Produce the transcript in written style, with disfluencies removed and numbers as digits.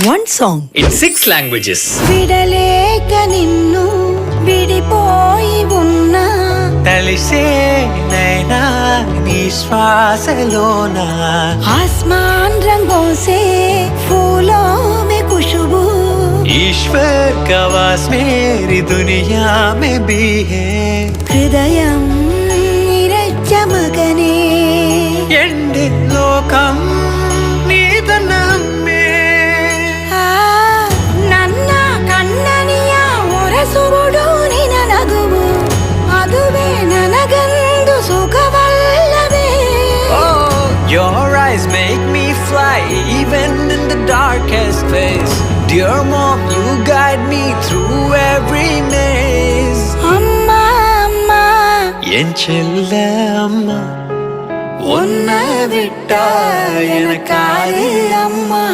one song in 6 languages. విడలేక నిన్ను విడిపోయి ఉన్నా తలిసే నైనా నీ శ్వాసలోనా आसमान रंगों से फूलों में खुशबू ईश्वर का वास मेरी दुनिया में भी है హృదయం నిరచ్చమగనే ఎండి లోకం నీదనమ్మే ನನ್ನ ಕಣ್ಣನಿಯ ಒರಸುವುದು ನಿನ ನಗುವು ಅದುವೇ ನನಗಂದು ಸುಖವಲ್ಲವೇ Your eyes make me fly even in the darkest place. Dear mom, you guide me through every maze. அம்மா அம்மா என் செல்ல அம்மா உன்னை விட்டா எனக்காரு அம்மா